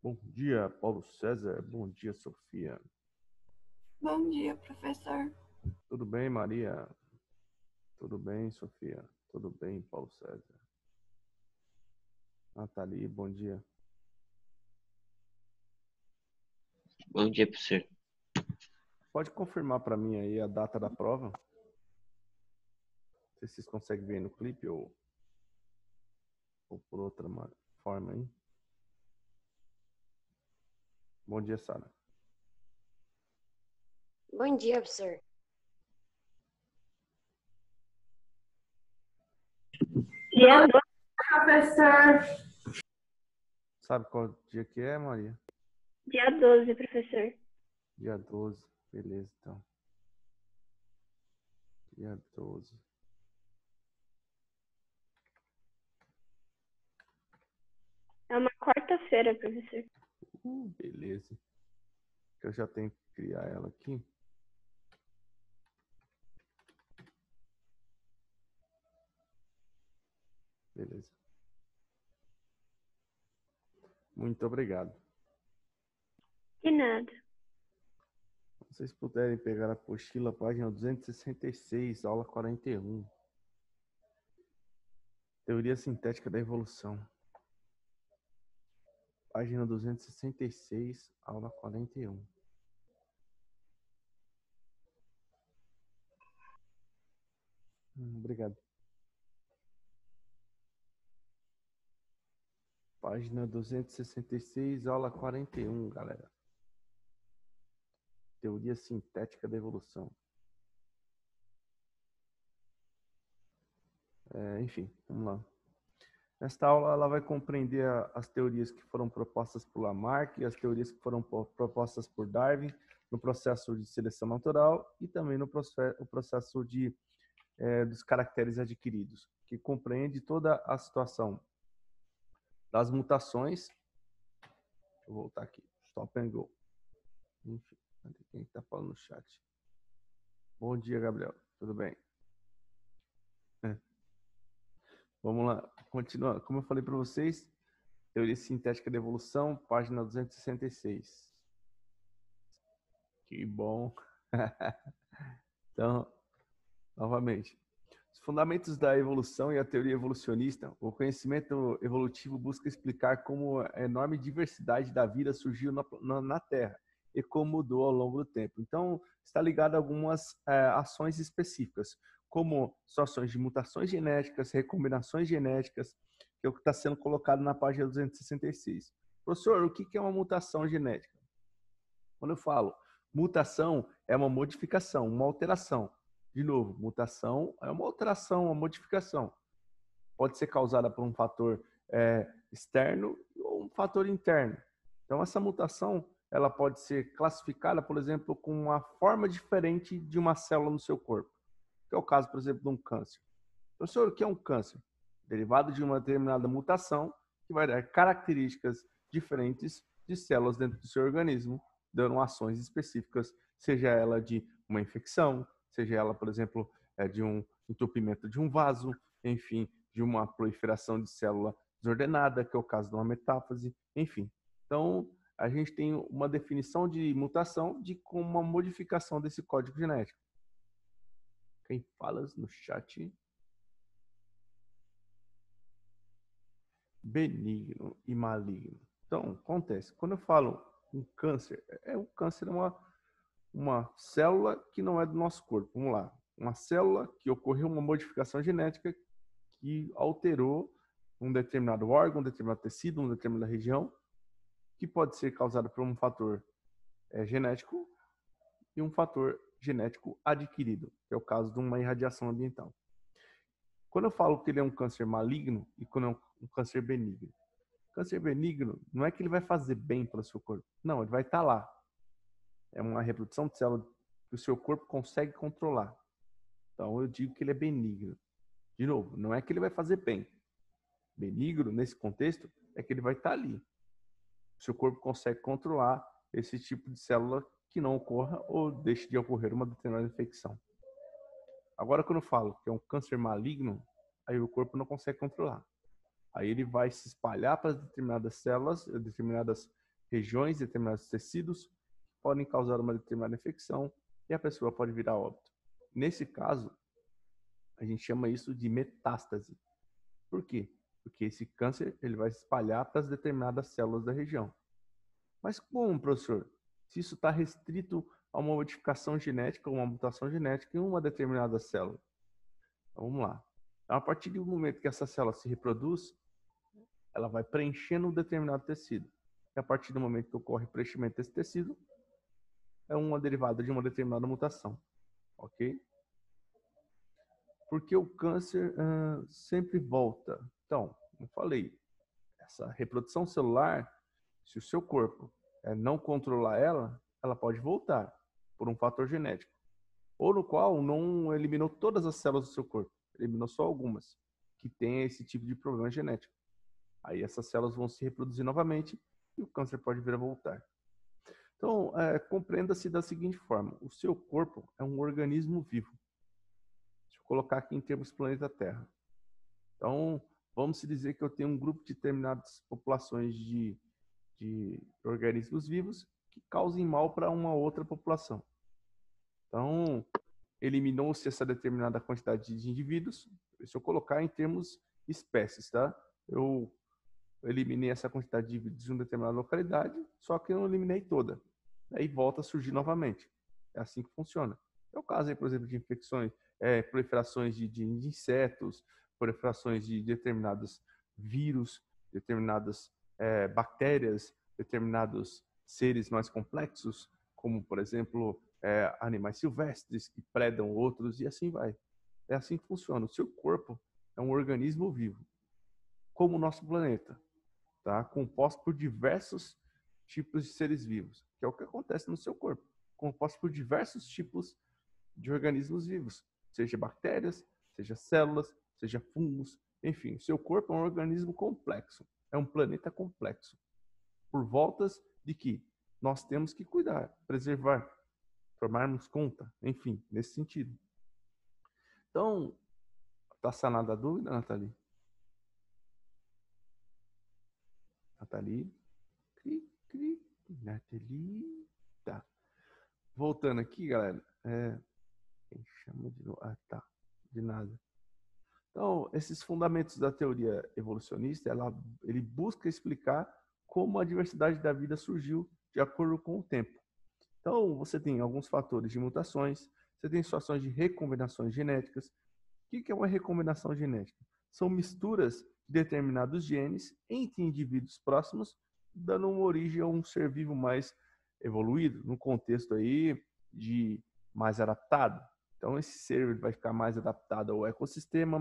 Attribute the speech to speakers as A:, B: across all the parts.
A: Bom dia, Paulo César. Bom dia, Sofia.
B: Bom dia, professor.
A: Tudo bem, Maria? Tudo bem, Sofia? Tudo bem, Paulo César? Nathalie, bom dia.
C: Bom dia, professor.
A: Pode confirmar para mim aí a data da prova? Não sei se vocês conseguem ver no clipe ou por outra forma aí. Bom dia, Sara.
D: Bom dia, professor.
B: Dia 12, professor.
A: Sabe qual dia que é, Maria?
B: Dia 12, professor.
A: Dia 12. Beleza, então. Dia 12.
B: É uma quarta-feira, professor.
A: Beleza. Eu já tenho que criar ela aqui. Beleza. Muito obrigado.
B: De nada.
A: Se vocês puderem pegar a apostila, página 266, aula 41. Teoria sintética da evolução. Página 266, aula 41. Obrigado. Página 266, aula 41, galera. Teoria sintética da evolução. Enfim, vamos lá. Nesta aula, ela vai compreender as teorias que foram propostas por Lamarck e as teorias que foram propostas por Darwin no processo de seleção natural e também no processo dos caracteres adquiridos, que compreende toda a situação das mutações. Deixa eu voltar aqui. Stop and go. Enfim, quem está falando no chat? Bom dia, Gabriel. Tudo bem? Vamos lá, continuando. Como eu falei para vocês, teoria sintética da evolução, página 266. Que bom. Então, novamente. Os fundamentos da evolução e a teoria evolucionista. O conhecimento evolutivo busca explicar como a enorme diversidade da vida surgiu na Terra e como mudou ao longo do tempo. Então, está ligado a algumas ações específicas, como ações de mutações genéticas, recombinações genéticas, que é o que está sendo colocado na página 266. Professor, o que é uma mutação genética? Quando eu falo mutação, é uma modificação, uma alteração. De novo, mutação é uma alteração, uma modificação. Pode ser causada por um fator externo ou um fator interno. Então, essa mutação ela pode ser classificada, por exemplo, com uma forma diferente de uma célula no seu corpo. Que é o caso, por exemplo, de um câncer. Professor, o que é um câncer? Derivado de uma determinada mutação que vai dar características diferentes de células dentro do seu organismo, dando ações específicas, seja ela de uma infecção, seja ela, por exemplo, de um entupimento de um vaso, enfim, de uma proliferação de célula desordenada, que é o caso de uma metáfase, enfim. Então, a gente tem uma definição de mutação de como uma modificação desse código genético. Quem fala no chat? Benigno e maligno. Então, acontece. Quando eu falo um câncer, o câncer é uma célula que não é do nosso corpo. Vamos lá. Uma célula que ocorreu uma modificação genética que alterou um determinado órgão, um determinado tecido, uma determinada região, que pode ser causado por um fator genético e um fator genético adquirido, que é o caso de uma irradiação ambiental. Quando eu falo que ele é um câncer maligno e quando é um câncer benigno, câncer benigno não é que ele vai fazer bem para o seu corpo. Não, ele vai estar lá. É uma reprodução de células que o seu corpo consegue controlar. Então eu digo que ele é benigno. De novo, não é que ele vai fazer bem. Benigno, nesse contexto, é que ele vai estar ali. O seu corpo consegue controlar esse tipo de célula que não ocorra ou deixe de ocorrer uma determinada infecção. Agora, quando eu falo que é um câncer maligno, aí o corpo não consegue controlar. Aí ele vai se espalhar para determinadas células, determinadas regiões, determinados tecidos, podem causar uma determinada infecção e a pessoa pode vir a óbito. Nesse caso, a gente chama isso de metástase. Por quê? Porque esse câncer ele vai se espalhar para as determinadas células da região. Mas como, professor? Se isso está restrito a uma modificação genética ou uma mutação genética em uma determinada célula. Então, vamos lá. Então, a partir do momento que essa célula se reproduz, ela vai preenchendo um determinado tecido. E a partir do momento que ocorre o preenchimento desse tecido, é uma derivada de uma determinada mutação. Ok? Porque o câncer sempre volta. Então, como eu falei, essa reprodução celular, se o seu corpo não controlar ela, ela pode voltar por um fator genético. Ou no qual não eliminou todas as células do seu corpo, eliminou só algumas que têm esse tipo de problema genético. Aí essas células vão se reproduzir novamente e o câncer pode vir a voltar. Então, compreenda-se da seguinte forma: o seu corpo é um organismo vivo. Deixa eu colocar aqui em termos planeta Terra. Então, vamos dizer que eu tenho um grupo de determinadas populações de organismos vivos que causem mal para uma outra população. Então, eliminou-se essa determinada quantidade de indivíduos. Se eu colocar em termos espécies, tá? Eu eliminei essa quantidade de indivíduos de uma determinada localidade, só que eu não eliminei toda. Aí volta a surgir novamente. É assim que funciona. É o caso aí, por exemplo, de infecções, proliferações de insetos, proliferações de determinados vírus, determinadas bactérias, determinados seres mais complexos, como, por exemplo, animais silvestres que predam outros, e assim vai. É assim que funciona. O seu corpo é um organismo vivo, como o nosso planeta, tá? Composto por diversos tipos de seres vivos, que é o que acontece no seu corpo, composto por diversos tipos de organismos vivos, seja bactérias, seja células, seja fungos, enfim, o seu corpo é um organismo complexo, é um planeta complexo, por voltas de que nós temos que cuidar, preservar, tomarmos conta, enfim, nesse sentido. Então, está sanada a dúvida, Nathalie? Nathalie? Nathalie? Tá. Voltando aqui, galera. Quem chama de novo? Ah, tá. De nada. Então, esses fundamentos da teoria evolucionista, ele busca explicar como a diversidade da vida surgiu de acordo com o tempo. Então, você tem alguns fatores de mutações, você tem situações de recombinações genéticas. O que é uma recombinação genética? São misturas de determinados genes entre indivíduos próximos, dando uma origem a um ser vivo mais evoluído, no contexto aí de mais adaptado. Então, esse ser vai ficar mais adaptado ao ecossistema,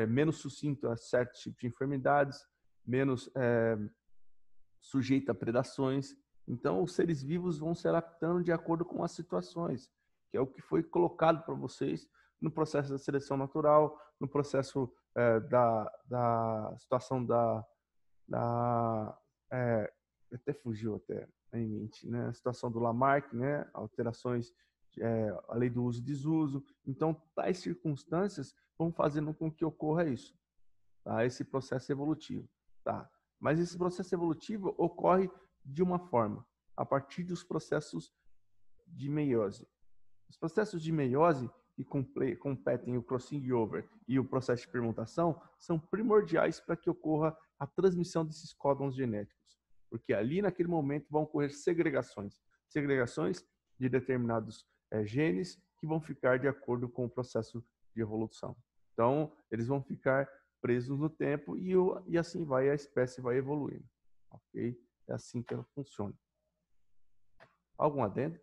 A: menos sucinto a certos tipos de enfermidades, menos sujeito a predações. Então, os seres vivos vão se adaptando de acordo com as situações, que é o que foi colocado para vocês no processo da seleção natural, no processo da situação até fugiu até em mente, né? A situação do Lamarck, né? Alterações, a lei do uso e desuso. Então, tais circunstâncias vão fazendo com que ocorra isso, tá? Esse processo evolutivo, tá? Mas esse processo evolutivo ocorre de uma forma, a partir dos processos de meiose. Os processos de meiose que competem o crossing over e o processo de permutação são primordiais para que ocorra a transmissão desses códons genéticos, porque ali naquele momento vão ocorrer segregações de determinados genes que vão ficar de acordo com o processo de evolução. Então, eles vão ficar presos no tempo e assim vai, a espécie vai evoluindo. Ok? É assim que ela funciona. Algum adendo?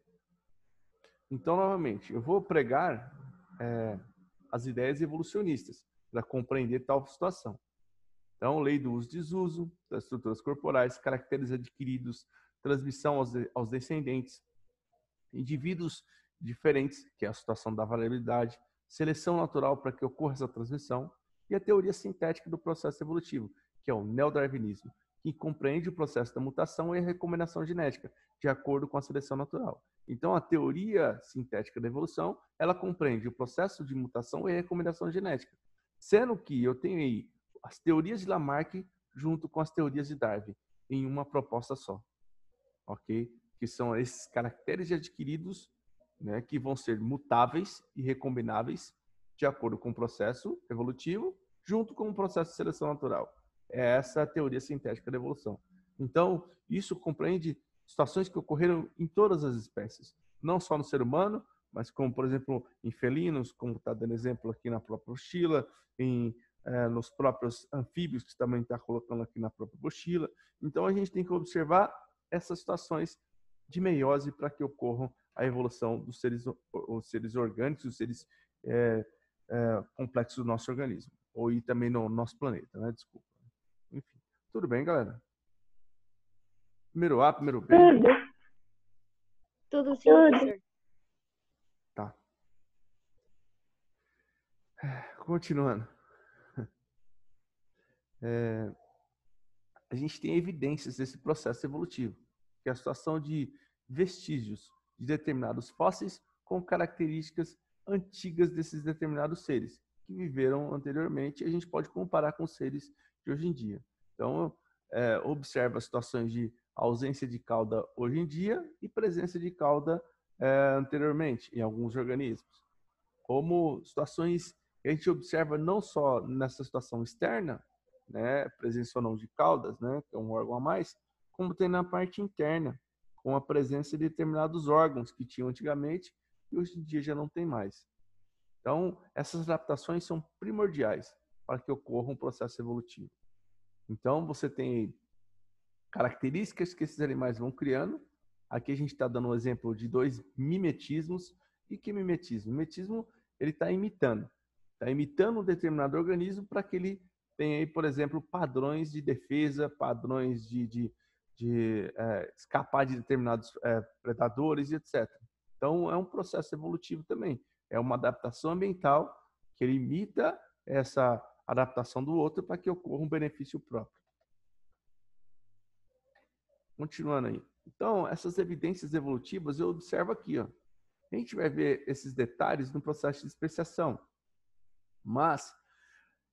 A: Então, novamente, eu vou pregar as ideias evolucionistas para compreender tal situação. Então, lei do uso e desuso das estruturas corporais, caracteres adquiridos, transmissão aos descendentes, indivíduos diferentes, que é a situação da variabilidade, seleção natural para que ocorra essa transmissão, e a teoria sintética do processo evolutivo, que é o neodarwinismo, que compreende o processo da mutação e a recombinação genética, de acordo com a seleção natural. Então, a teoria sintética da evolução, ela compreende o processo de mutação e recombinação genética, sendo que eu tenho aí as teorias de Lamarck junto com as teorias de Darwin. em uma proposta só, ok? Que são esses caracteres adquiridos, né, que vão ser mutáveis e recombináveis de acordo com o processo evolutivo, junto com o processo de seleção natural. É essa a teoria sintética da evolução. Então, isso compreende situações que ocorreram em todas as espécies, não só no ser humano, mas como, por exemplo, em felinos, como está dando exemplo aqui na própria apostila, nos próprios anfíbios, que também está colocando aqui na própria apostila. Então, a gente tem que observar essas situações de meiose para que ocorram a evolução dos seres, os seres orgânicos, os seres complexos do nosso organismo, ou e também no nosso planeta, né? Desculpa. Enfim, tudo bem, galera? Primeiro A, primeiro B?
D: Tudo sim, professor.
A: Tá. Continuando. A gente tem evidências desse processo evolutivo, que é a situação de vestígios de determinados fósseis com características antigas desses determinados seres, que viveram anteriormente, e a gente pode comparar com os seres de hoje em dia. Então, observa situações de ausência de cauda hoje em dia e presença de cauda anteriormente em alguns organismos. Como situações que a gente observa não só nessa situação externa, né, presença ou não de caudas, né, que é um órgão a mais, como tem na parte interna, com a presença de determinados órgãos que tinham antigamente e hoje em dia já não tem mais. Então, essas adaptações são primordiais para que ocorra um processo evolutivo. Então, você tem características que esses animais vão criando. Aqui a gente está dando um exemplo de 2 mimetismos. E que mimetismo? Mimetismo, ele está imitando um determinado organismo para que ele tenha aí, por exemplo, padrões de defesa, padrões de escapar de determinados predadores e etc. Então, é um processo evolutivo também. É uma adaptação ambiental que ele imita essa adaptação do outro para que ocorra um benefício próprio. Continuando aí. Então, essas evidências evolutivas eu observo aqui, ó. A gente vai ver esses detalhes no processo de especiação. Mas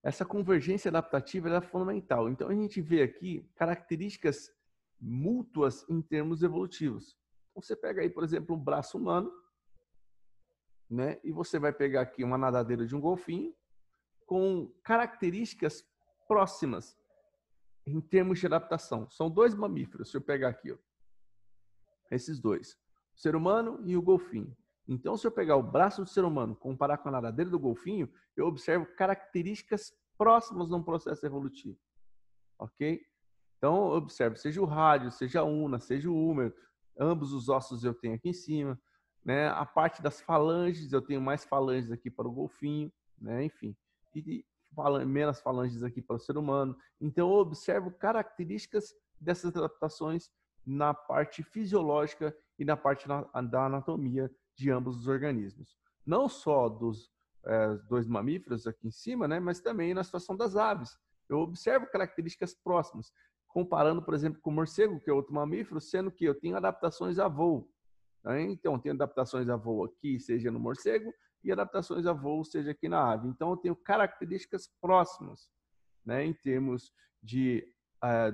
A: essa convergência adaptativa é fundamental. Então, a gente vê aqui características mútuas em termos evolutivos. Então, você pega aí, por exemplo, um braço humano, né? E você vai pegar aqui uma nadadeira de um golfinho com características próximas em termos de adaptação. São 2 mamíferos, se eu pegar aqui, ó. Esses 2, o ser humano e o golfinho. Então, se eu pegar o braço do ser humano e comparar com a nadadeira do golfinho, eu observo características próximas num processo evolutivo. Ok? Então, eu observo, seja o rádio, seja a una, seja o húmero, ambos os ossos eu tenho aqui em cima, né? A parte das falanges, eu tenho mais falanges aqui para o golfinho, né? Enfim, e menos falanges aqui para o ser humano. Então, eu observo características dessas adaptações na parte fisiológica e na parte da anatomia de ambos os organismos. Não só dos 2 mamíferos aqui em cima, né, mas também na situação das aves. Eu observo características próximas, comparando, por exemplo, com o morcego, que é outro mamífero, sendo que eu tenho adaptações a voo. Né? Então, tenho adaptações a voo aqui, seja no morcego, e adaptações a voo, seja aqui na ave. Então, eu tenho características próximas, né, em termos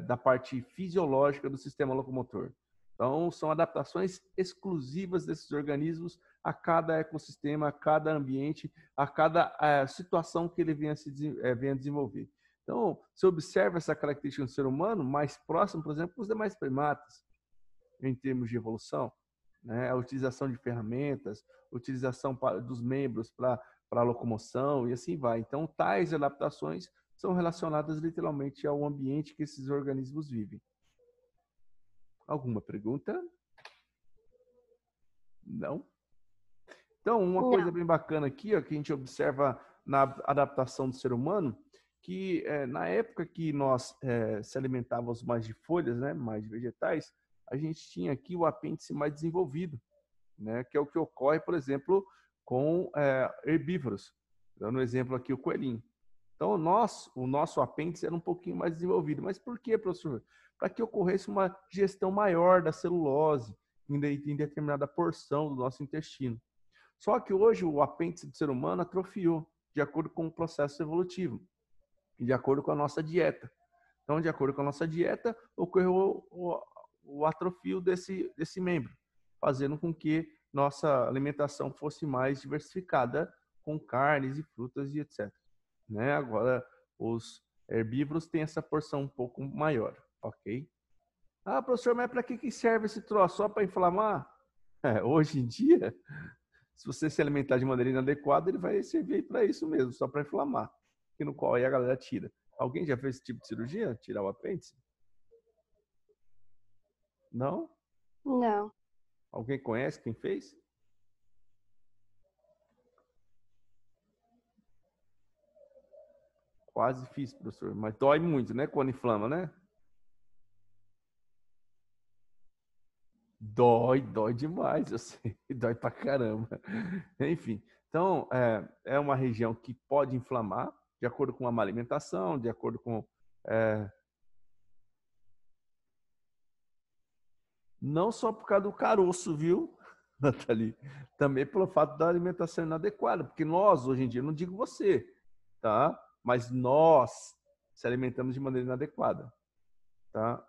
A: da parte fisiológica do sistema locomotor. Então, são adaptações exclusivas desses organismos a cada ecossistema, a cada ambiente, a cada situação que ele venha a desenvolver. Então, você observa essa característica do ser humano mais próximo, por exemplo, dos demais primatas, em termos de evolução, né? A utilização de ferramentas, utilização dos membros para a locomoção e assim vai. Então, tais adaptações são relacionadas literalmente ao ambiente que esses organismos vivem. Alguma pergunta? Não? Então, uma coisa bem bacana aqui, ó, que a gente observa na adaptação do ser humano, que na época que nós se alimentávamos mais de folhas, né, mais de vegetais, a gente tinha aqui o apêndice mais desenvolvido, né, que é o que ocorre, por exemplo, com herbívoros. Dando um exemplo aqui, o coelhinho. Então, o nosso apêndice era um pouquinho mais desenvolvido. Mas por quê, professor? Para que ocorresse uma digestão maior da celulose em determinada porção do nosso intestino. Só que hoje o apêndice do ser humano atrofiou, de acordo com o processo evolutivo e de acordo com a nossa dieta. Então, de acordo com a nossa dieta, ocorreu o atrofio desse membro, fazendo com que nossa alimentação fosse mais diversificada com carnes e frutas e etc. Né? Agora, os herbívoros têm essa porção um pouco maior, ok? Ah, professor, mas para que serve esse troço? Só para inflamar? Hoje em dia, se você se alimentar de maneira inadequada, ele vai servir para isso mesmo, só para inflamar. Que no qual aí a galera tira. Alguém já fez esse tipo de cirurgia? Tirar o apêndice? Não?
B: Não.
A: Alguém conhece quem fez? Quase fiz, professor. Mas dói muito, né? Quando inflama, né? Dói demais, eu sei. Dói pra caramba. Enfim, então, é uma região que pode inflamar, de acordo com a má alimentação, de acordo com... não só por causa do caroço, viu, Nathalie? Também pelo fato da alimentação inadequada. Porque nós, hoje em dia, não digo você, tá? Mas nós se alimentamos de maneira inadequada, tá?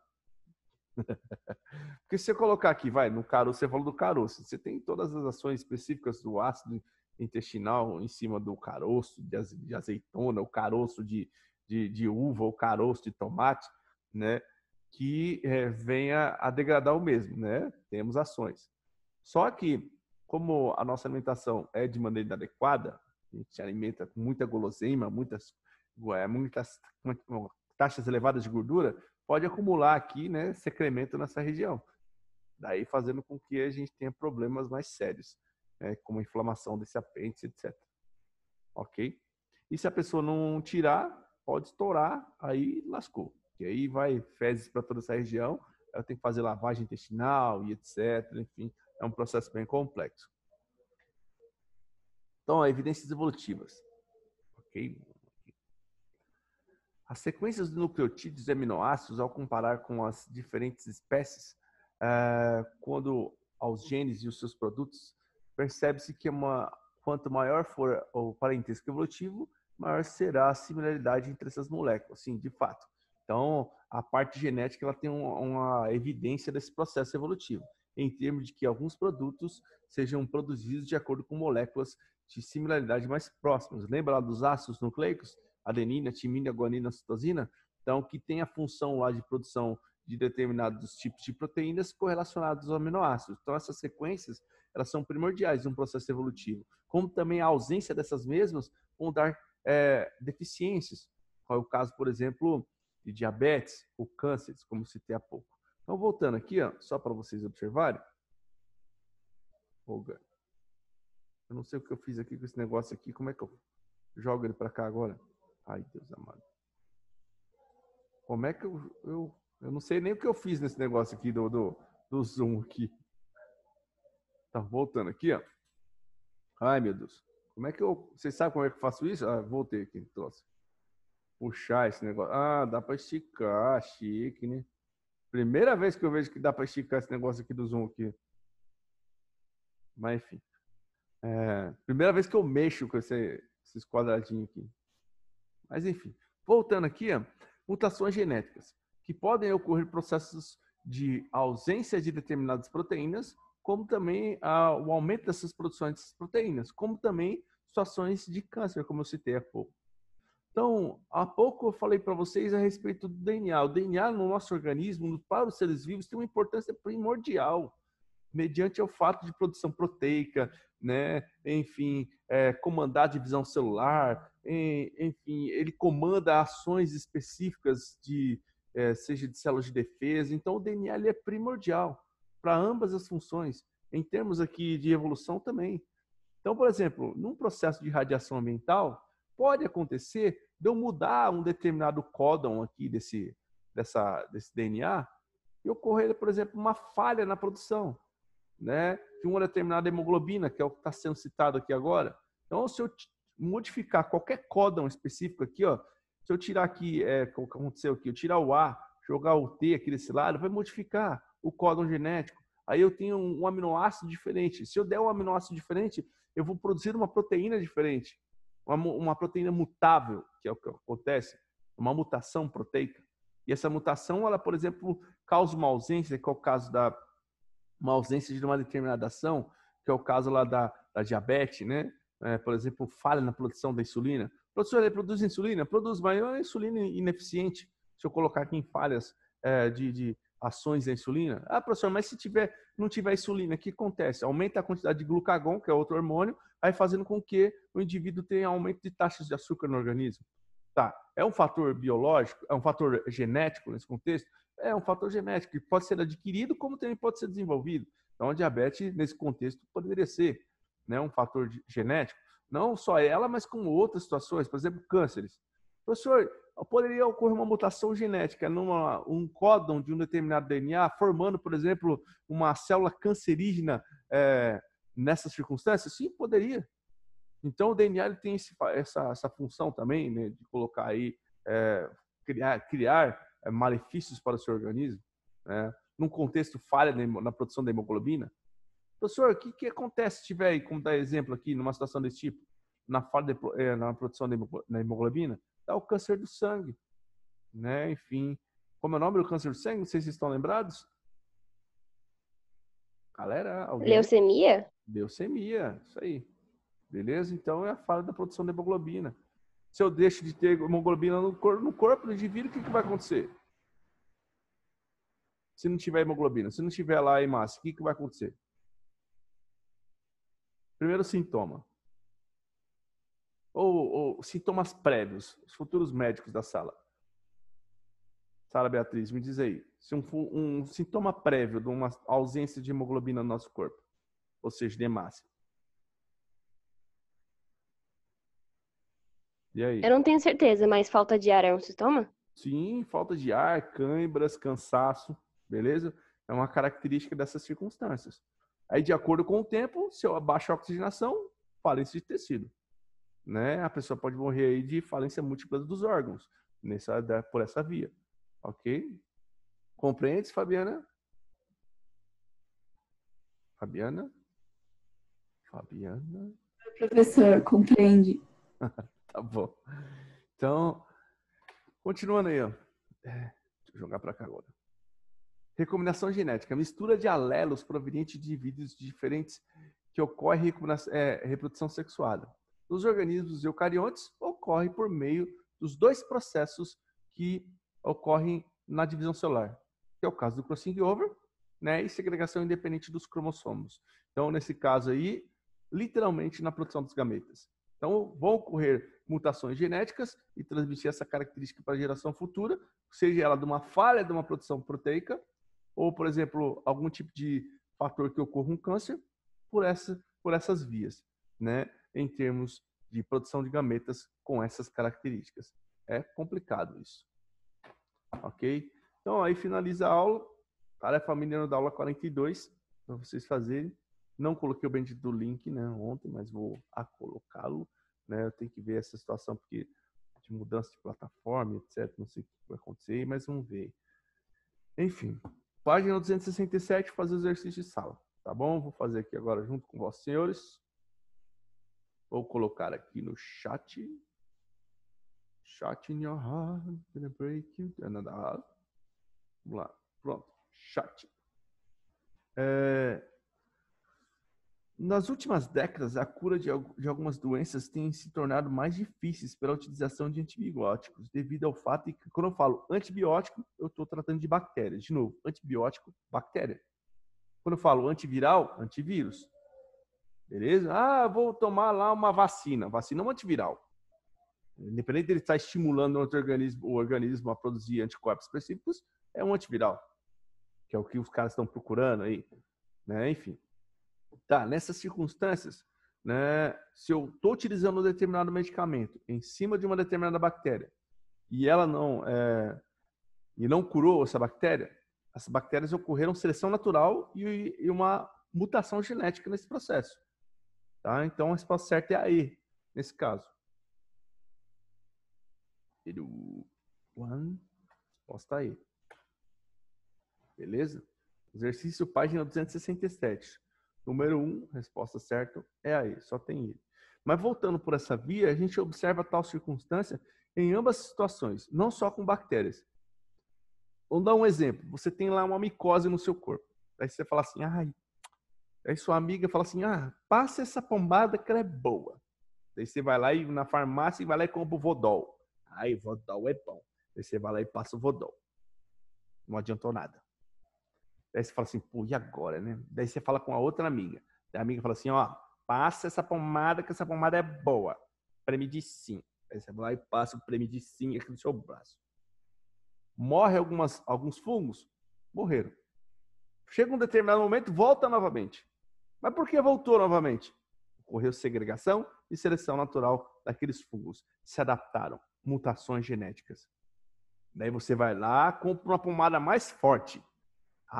A: Porque se você colocar aqui, vai, no caroço, você falou do caroço, você tem todas as ações específicas do ácido intestinal em cima do caroço de azeitona, o caroço de uva, o caroço de tomate, né? Que venha a degradar o mesmo, né? Temos ações. Só que, como a nossa alimentação é de maneira inadequada, a gente se alimenta com muita guloseima, muitas taxas elevadas de gordura, pode acumular aqui, né, secremento nessa região. Daí fazendo com que a gente tenha problemas mais sérios, né, como inflamação desse apêndice, etc. Ok? E se a pessoa não tirar, pode estourar, aí lascou. E aí vai fezes para toda essa região, ela tem que fazer lavagem intestinal e etc. Enfim, é um processo bem complexo. Então, evidências evolutivas. Ok? As sequências de nucleotídeos e aminoácidos, ao comparar com as diferentes espécies, quando aos genes e os seus produtos, percebe-se que quanto maior for o parentesco evolutivo, maior será a similaridade entre essas moléculas. Sim, de fato. Então, a parte genética ela tem uma evidência desse processo evolutivo, em termos de que alguns produtos sejam produzidos de acordo com moléculas de similaridade mais próximas. Lembra lá dos ácidos nucleicos? Adenina, timina, guanina, citosina? Então, que tem a função lá de produção de determinados tipos de proteínas correlacionados aos aminoácidos. Então, essas sequências, elas são primordiais no processo evolutivo. Como também a ausência dessas mesmas vão dar deficiências. Qual é o caso, por exemplo, de diabetes ou cânceres, como citei há pouco. Então, voltando aqui, ó, só para vocês observarem. Eu não sei o que eu fiz aqui com esse negócio aqui. Como é que eu jogo ele para cá agora? Ai, Deus amado. Como é que eu não sei nem o que eu fiz nesse negócio aqui do Zoom aqui. Tá voltando aqui, ó. Ai, meu Deus. Como é que vocês sabem como é que eu faço isso? Ah, voltei aqui, trouxe. Puxar esse negócio. Ah, dá para esticar, chique, né? Primeira vez que eu vejo que dá para esticar esse negócio aqui do Zoom aqui. Mas enfim. Primeira vez que eu mexo com esses quadradinhos aqui. Mas enfim. Voltando aqui, ó, mutações genéticas, que podem ocorrer processos de ausência de determinadas proteínas, como também o aumento dessas produções dessas proteínas, como também situações de câncer, como eu citei há pouco. Então, há pouco eu falei para vocês a respeito do DNA. O DNA no nosso organismo, para os seres vivos, tem uma importância primordial, mediante o fato de produção proteica, né? Enfim, comandar a divisão celular, enfim, ele comanda ações específicas seja de células de defesa. Então, o DNA ele é primordial para ambas as funções, em termos aqui de evolução também. Então, por exemplo, num processo de radiação ambiental, pode acontecer de eu mudar um determinado códon aqui desse DNA e ocorrer, por exemplo, uma falha na produção, né, de uma determinada hemoglobina, que é o que está sendo citado aqui agora. Então, se eu modificar qualquer códon específico aqui, ó, se eu tirar aqui, o que aconteceu aqui, eu tirar o A, jogar o T aqui desse lado, vai modificar o códon genético. Aí eu tenho um aminoácido diferente. Se eu der um aminoácido diferente, eu vou produzir uma proteína diferente. Uma proteína mutável, que é o que acontece, uma mutação proteica. E essa mutação, ela, por exemplo, causa uma ausência, que é o caso da uma ausência de uma determinada ação, que é o caso lá da diabetes, né? Por exemplo, falha na produção da insulina. Professor, ele produz insulina? Produz, mas é uma insulina ineficiente. Se eu colocar aqui em falhas de ações da insulina. Ah, professor, mas se não tiver insulina, o que acontece? Aumenta a quantidade de glucagon, que é outro hormônio, aí fazendo com que o indivíduo tenha aumento de taxas de açúcar no organismo. Tá, é um fator biológico, é um fator genético nesse contexto? É um fator genético que pode ser adquirido, como também pode ser desenvolvido. Então, a diabetes, nesse contexto, poderia ser, né, um fator genético. Não só ela, mas com outras situações, por exemplo, cânceres. Professor, poderia ocorrer uma mutação genética um códon de um determinado DNA, formando, por exemplo, uma célula cancerígena nessas circunstâncias? Sim, poderia. Então, o DNA ele tem essa função também, né, de colocar aí, criar malefícios para o seu organismo, né, num contexto falha na produção da hemoglobina. Professor, o que acontece se tiver aí, como dar exemplo aqui, numa situação desse tipo, na falha na produção da hemoglobina? Dá o câncer do sangue, né? Enfim, como é o nome do câncer do sangue? Não sei se vocês estão lembrados. Galera, alguém?
B: Leucemia?
A: Leucemia, isso aí. Beleza? Então é a falha da produção da hemoglobina. Se eu deixo de ter hemoglobina no corpo do indivíduo, o que vai acontecer? Se não tiver hemoglobina, se não tiver lá em massa, o que vai acontecer? Primeiro sintoma. Ou sintomas prévios, os futuros médicos da sala. Sara Beatriz, me diz aí. Se um sintoma prévio de uma ausência de hemoglobina no nosso corpo, ou seja, de hemácia. E aí?
B: Eu não tenho certeza, mas falta de ar é um sintoma?
A: Sim, falta de ar, cãibras, cansaço, beleza? É uma característica dessas circunstâncias. Aí, de acordo com o tempo, se eu abaixo a oxigenação, falência de tecido. Né? A pessoa pode morrer aí de falência múltipla dos órgãos, por essa via. Ok? Compreende, Fabiana? Fabiana?
D: Professor, compreende.
A: Tá bom. Então, continuando aí, ó. Deixa eu jogar para cá agora. Recombinação genética. Mistura de alelos provenientes de indivíduos diferentes que ocorre reprodução sexuada. Nos organismos eucariontes, ocorre por meio dos dois processos que ocorrem na divisão celular, que é o caso do crossing over, né, e segregação independente dos cromossomos. Então, nesse caso aí, literalmente na produção dos gametas. Então, vão ocorrer mutações genéticas e transmitir essa característica para a geração futura, seja ela de uma falha de uma produção proteica, ou, por exemplo, algum tipo de fator que ocorra um câncer, por essas vias, né? Em termos de produção de gametas com essas características. É complicado isso. Ok? Então, aí finaliza a aula. Tarefa mínima da aula 42, para vocês fazerem. Não coloquei o bendito do link, né, ontem, mas vou colocá-lo. Né? Eu tenho que ver essa situação, porque de mudança de plataforma, etc. Não sei o que vai acontecer, mas vamos ver. Enfim, página 267, fazer o exercício de sala. Tá bom? Vou fazer aqui agora junto com vós, senhores. Vou colocar aqui no chat. Chat in your heart, gonna break you. Vamos lá. Pronto. Chat. Nas últimas décadas, a cura de algumas doenças tem se tornado mais difíceis pela utilização de antibióticos, devido ao fato que, quando eu falo antibiótico, eu estou tratando de bactérias. De novo, antibiótico, bactéria. Quando eu falo antiviral, antivírus. Beleza? Ah, vou tomar lá uma vacina. Vacina é um antiviral. Independente dele estar estimulando o organismo a produzir anticorpos específicos, é um antiviral. Que é o que os caras estão procurando aí. Né? Enfim. Tá, nessas circunstâncias, né, se eu estou utilizando um determinado medicamento em cima de uma determinada bactéria e ela não curou essa bactéria, as bactérias ocorreram seleção natural e uma mutação genética nesse processo. Tá? Então, a resposta certa é a E, nesse caso. Resposta E. Beleza? Exercício página 267. Número 1, resposta certa é a E, só tem ele. Mas voltando por essa via, a gente observa tal circunstância em ambas as situações, não só com bactérias. Vamos dar um exemplo. Você tem lá uma micose no seu corpo. Aí você fala assim, aí sua amiga fala assim, passa essa pomada que ela é boa. Aí você vai lá e na farmácia e vai lá e compra o Vodol. Aí, Vodol é bom. Aí você vai lá e passa o Vodol. Não adiantou nada. Daí você fala assim, pô, e agora, né? Daí você fala com a outra amiga. Daí a amiga fala assim, passa essa pomada que essa pomada é boa. Premedicin. Aí você vai lá e passa o Premedicin aqui no seu braço. Morre alguns fungos? Morreram. Chega um determinado momento, volta novamente. Mas por que voltou novamente? Ocorreu segregação e seleção natural daqueles fungos. Se adaptaram. Mutações genéticas. Daí você vai lá, compra uma pomada mais forte.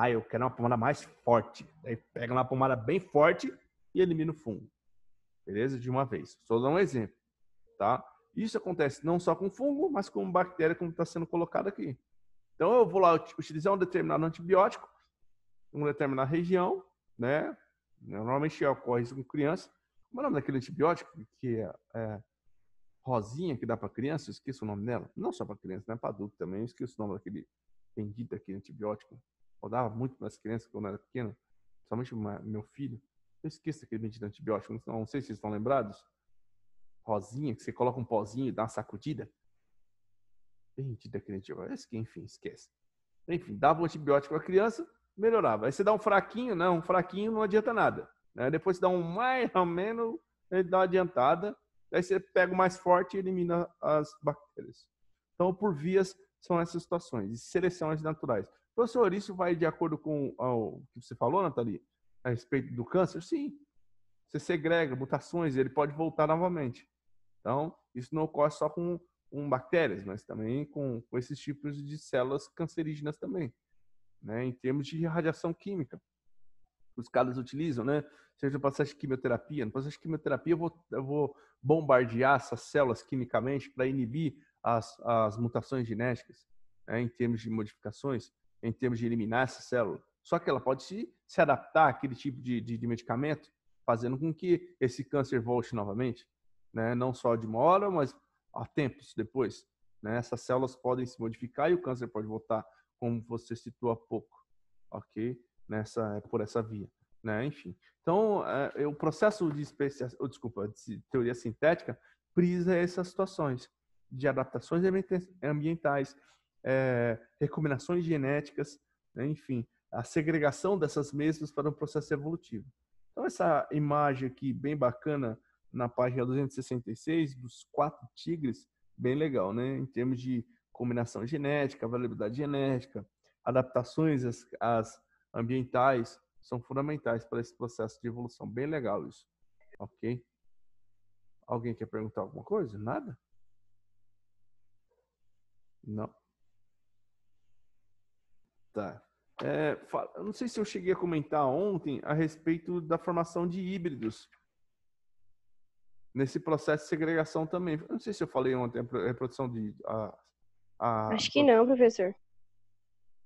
A: Eu quero uma pomada mais forte. Daí pega uma pomada bem forte e elimina o fungo. Beleza? De uma vez. Só dar um exemplo. Tá? Isso acontece não só com fungo, mas com bactéria, como está sendo colocado aqui. Então eu vou lá utilizar um determinado antibiótico em uma determinada região, né? Normalmente ocorre isso com criança. Como é o nome daquele antibiótico que é rosinha que dá para criança? Eu esqueço o nome dela. Não só para criança, né? Para adulto também. Eu esqueço o nome daquele bendito aquele antibiótico. Eu dava muito para as crianças quando eu era pequeno, principalmente meu filho. Eu esqueço aquele bendito antibiótico. Não sei se vocês estão lembrados. Rosinha, que você coloca um pozinho e dá uma sacudida. Bendito aquele antibiótico. Enfim, esquece. Enfim, dava um antibiótico para a criança, melhorava. Aí você dá um fraquinho não adianta nada. Né? Depois você dá um mais ou menos, ele dá uma adiantada. Aí você pega o mais forte e elimina as bactérias. Então, por vias, são essas situações. E seleções naturais. Professor, isso vai de acordo com o que você falou, Nathalie, a respeito do câncer? Sim. Você segrega mutações, ele pode voltar novamente. Então, isso não ocorre só com bactérias, mas também com esses tipos de células cancerígenas também. Né? Em termos de radiação química. Os caras utilizam, né? Seja no processo de quimioterapia. No processo de quimioterapia, eu vou bombardear essas células quimicamente para inibir as mutações genéticas, né? Em termos de modificações, em termos de eliminar essa célula. Só que ela pode se adaptar àquele tipo de medicamento, fazendo com que esse câncer volte novamente. Né? Não só de uma hora, mas há tempos depois. Né? Essas células podem se modificar e o câncer pode voltar, como você citou há pouco. Ok? Por essa via. Né? Enfim. Então, o processo de teoria sintética prisa essas situações de adaptações ambientais, recombinações genéticas, né? Enfim, a segregação dessas mesmas para um processo evolutivo. Então, essa imagem aqui, bem bacana, na página 266, dos 4 tigres, bem legal, né? Em termos de combinação genética, variabilidade genética, adaptações às ambientais, são fundamentais para esse processo de evolução. Bem legal isso. Ok? Alguém quer perguntar alguma coisa? Nada? Não. Tá. Eu não sei se eu cheguei a comentar ontem a respeito da formação de híbridos nesse processo de segregação também. Eu não sei se eu falei ontem a reprodução de...
B: Acho que não, professor.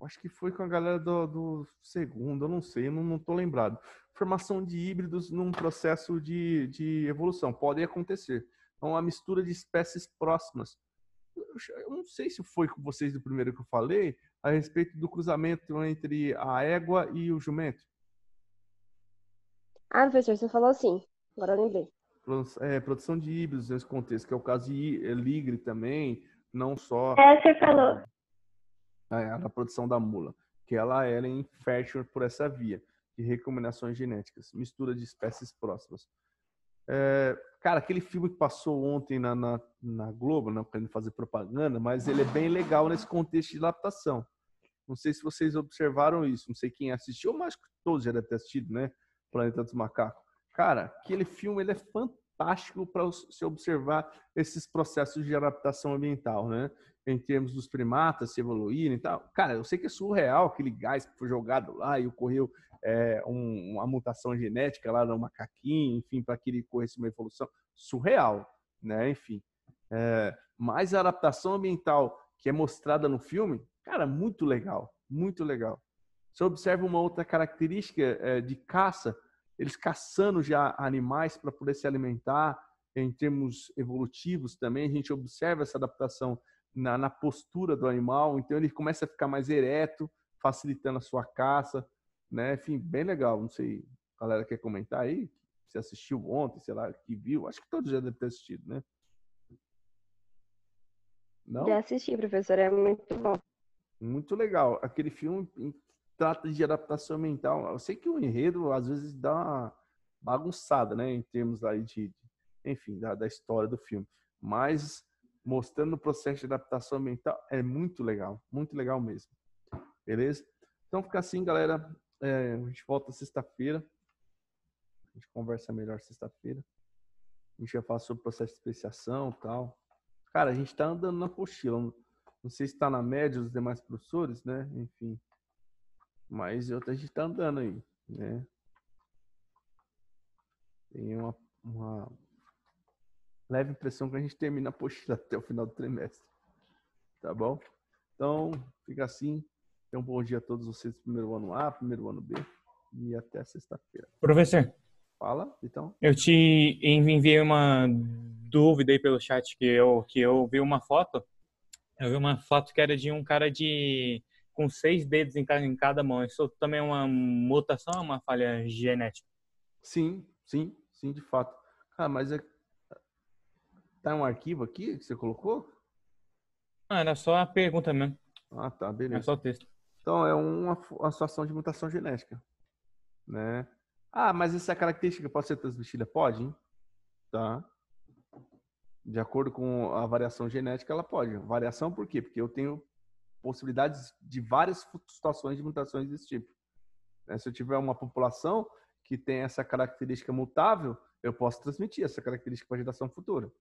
A: Acho que foi com a galera do segundo, eu não sei, eu não estou lembrado. Formação de híbridos num processo de evolução. Pode acontecer. Então, a mistura de espécies próximas. Eu não sei se foi com vocês do primeiro que eu falei, a respeito do cruzamento entre a égua e o jumento.
B: Professor, você falou assim. Agora eu lembrei.
A: Produção de híbridos nesse contexto, que é o caso de ligre também, não só...
D: Você falou.
A: A produção da mula, que ela é infértil por essa via de recombinações genéticas, mistura de espécies próximas. Cara, aquele filme que passou ontem na Globo, não querendo fazer propaganda, mas ele é bem legal nesse contexto de adaptação. Não sei se vocês observaram isso, não sei quem assistiu, mas todos já devem ter assistido, né? Planeta dos Macacos. Cara, aquele filme ele é fantástico para se observar esses processos de adaptação ambiental, né? Em termos dos primatas se evoluírem e tal. Cara, eu sei que é surreal aquele gás que foi jogado lá e ocorreu uma mutação genética lá no macaquinho, enfim, para que ele ocorresse uma evolução. Surreal, né? Enfim. Mas a adaptação ambiental que é mostrada no filme, cara, muito legal, muito legal. Você observa uma outra característica de caça, eles caçando já animais para poder se alimentar, em termos evolutivos também, a gente observa essa adaptação na postura do animal, então ele começa a ficar mais ereto, facilitando a sua caça, né? Enfim, bem legal. Não sei, a galera quer comentar aí? Se assistiu ontem, sei lá, que viu. Acho que todos já devem ter assistido, né? Não?
B: Já assisti, professor, é muito bom.
A: Muito legal. Aquele filme trata de adaptação mental. Eu sei que o enredo às vezes dá uma bagunçada, né? Em termos aí enfim, da história do filme. Mas mostrando o processo de adaptação mental é muito legal mesmo. Beleza? Então fica assim, galera. A gente volta sexta-feira. A gente conversa melhor sexta-feira. A gente vai falar sobre o processo de especiação e tal. Cara, a gente tá andando na apostila. Não sei se está na média dos demais professores, né? Enfim. Mas a gente tá andando aí, né? Tem uma leve impressão que a gente termina a apostila até o final do trimestre. Tá bom? Então, fica assim. Tenham um bom dia a todos vocês do primeiro ano A, primeiro ano B. E até sexta-feira.
E: Professor,
A: Fala, então.
E: eu te enviei uma dúvida aí pelo chat que eu vi uma foto. Eu vi uma foto que era de um cara com 6 dedos em cada mão. Isso também é uma mutação ou uma falha genética?
A: Sim, de fato. Ah, mas tá um arquivo aqui que você colocou?
E: Ah, era só a pergunta mesmo.
A: Ah, tá,
E: É
A: beleza.
E: só o texto.
A: Então, é uma situação de mutação genética, né? Ah, mas essa característica pode ser transmitida? Pode, hein? Tá. De acordo com a variação genética, ela pode. Variação por quê? Porque eu tenho possibilidades de várias situações de mutações desse tipo. Se eu tiver uma população que tem essa característica mutável, eu posso transmitir essa característica para a geração futura.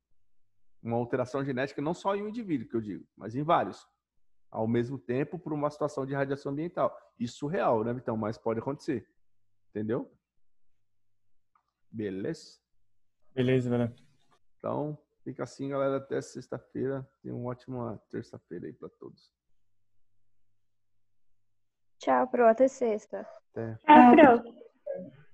A: Uma alteração genética não só em um indivíduo, que eu digo, mas em vários. Ao mesmo tempo, por uma situação de radiação ambiental. Isso é real, né, Vitão? Mas pode acontecer. Entendeu? Beleza?
E: Beleza, galera.
A: Então, fica assim, galera. Até sexta-feira. Tenha uma ótima terça-feira aí para todos.
B: Tchau, pro. Até sexta.
A: Até.
D: Tchau, Pro.